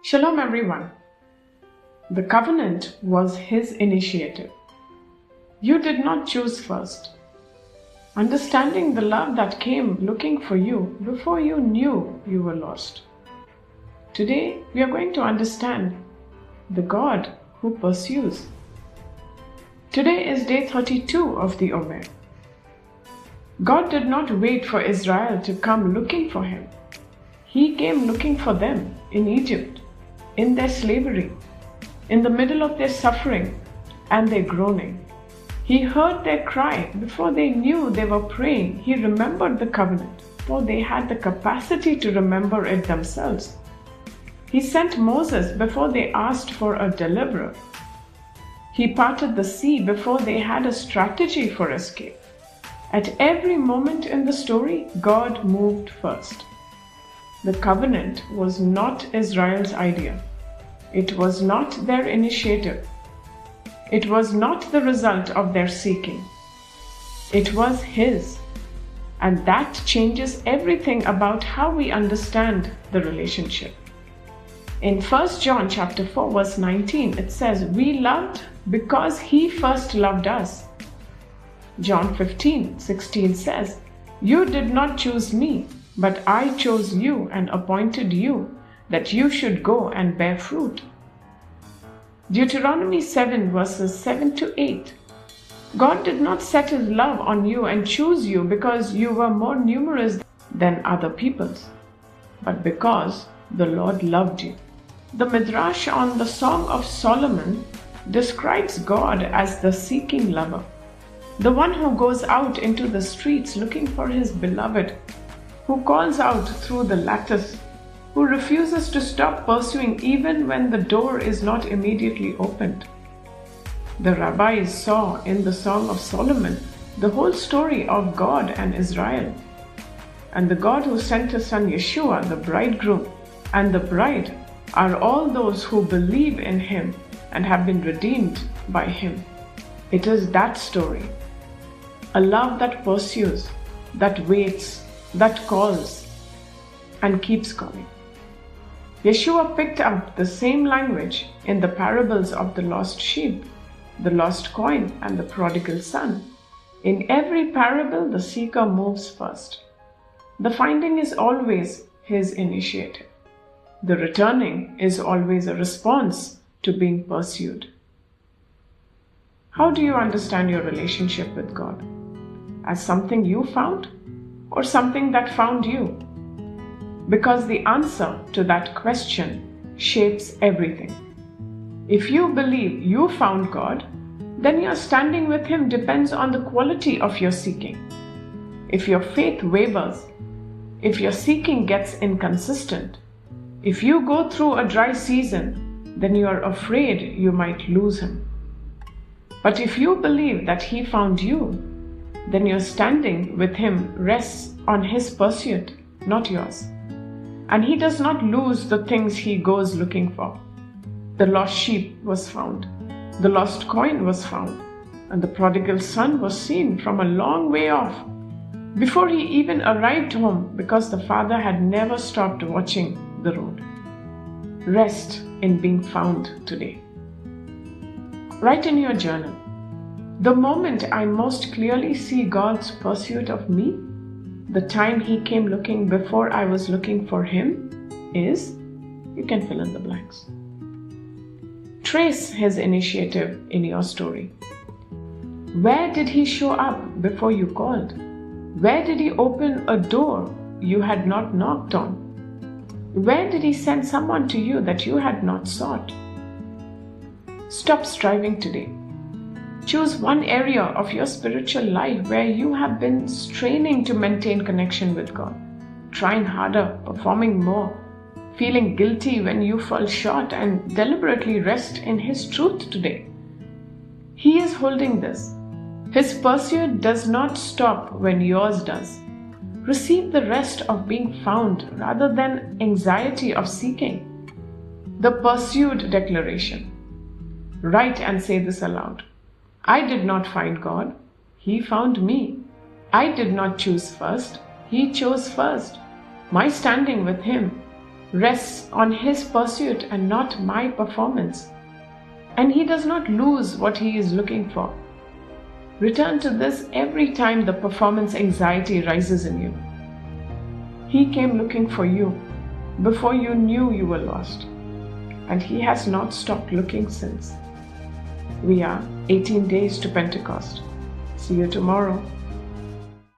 Shalom everyone. The covenant was his initiative. You did not choose first. Understanding the love that came looking for you before you knew you were lost. Today we are going to understand the God who pursues. Today is day 32 of the Omer. God did not wait for Israel to come looking for him. He came looking for them in Egypt, in their slavery, in the middle of their suffering and their groaning. He heard their cry before they knew they were praying. He remembered the covenant before they had the capacity to remember it themselves. He sent Moses before they asked for a deliverer. He parted the sea before they had a strategy for escape. At every moment in the story, God moved first. The covenant was not Israel's idea. It was not their initiative. It was not the result of their seeking. It was his. And that changes everything about how we understand the relationship. In 1 John chapter 4 verse 19, it says, "We loved because he first loved us." John 15:16 says, "You did not choose me, but I chose you and appointed you, that you should go and bear fruit." Deuteronomy 7 verses 7 to 8. God did not set his love on you and choose you because you were more numerous than other peoples, but because the Lord loved you. The Midrash on the Song of Solomon describes God as the seeking lover, the one who goes out into the streets looking for his beloved, who calls out through the lattice, who refuses to stop pursuing even when the door is not immediately opened. The rabbis saw in the Song of Solomon the whole story of God and Israel, and the God who sent his son Yeshua, the bridegroom, and the bride are all those who believe in him and have been redeemed by him. It is that story, a love that pursues, that waits, that calls, and keeps calling. Yeshua picked up the same language in the parables of the lost sheep, the lost coin, and the prodigal son. In every parable, the seeker moves first. The finding is always his initiative. The returning is always a response to being pursued. How do you understand your relationship with God? As something you found or something that found you? Because the answer to that question shapes everything. If you believe you found God, then your standing with him depends on the quality of your seeking. If your faith wavers, if your seeking gets inconsistent, if you go through a dry season, then you are afraid you might lose him. But if you believe that he found you, then your standing with him rests on his pursuit, not yours. And he does not lose the things he goes looking for. The lost sheep was found, the lost coin was found, and the prodigal son was seen from a long way off, before he even arrived home, because the father had never stopped watching the road. Rest in being found today. Write in your journal, the moment I most clearly see God's pursuit of me, the time he came looking before I was looking for him, is, you can fill in the blanks. Trace his initiative in your story. Where did he show up before you called? Where did he open a door you had not knocked on? Where did he send someone to you that you had not sought? Stop striving today. Choose one area of your spiritual life where you have been straining to maintain connection with God, trying harder, performing more, feeling guilty when you fall short, and deliberately rest in his truth today. He is holding this. His pursuit does not stop when yours does. Receive the rest of being found rather than anxiety of seeking. The pursued declaration. Write and say this aloud. I did not find God. He found me. I did not choose first. He chose first. My standing with him rests on His pursuit and not my performance, and He does not lose what He is looking for. Return to this every time the performance anxiety rises in you. He came looking for you before you knew you were lost, and He has not stopped looking since. We are 18 days to Pentecost. See you tomorrow.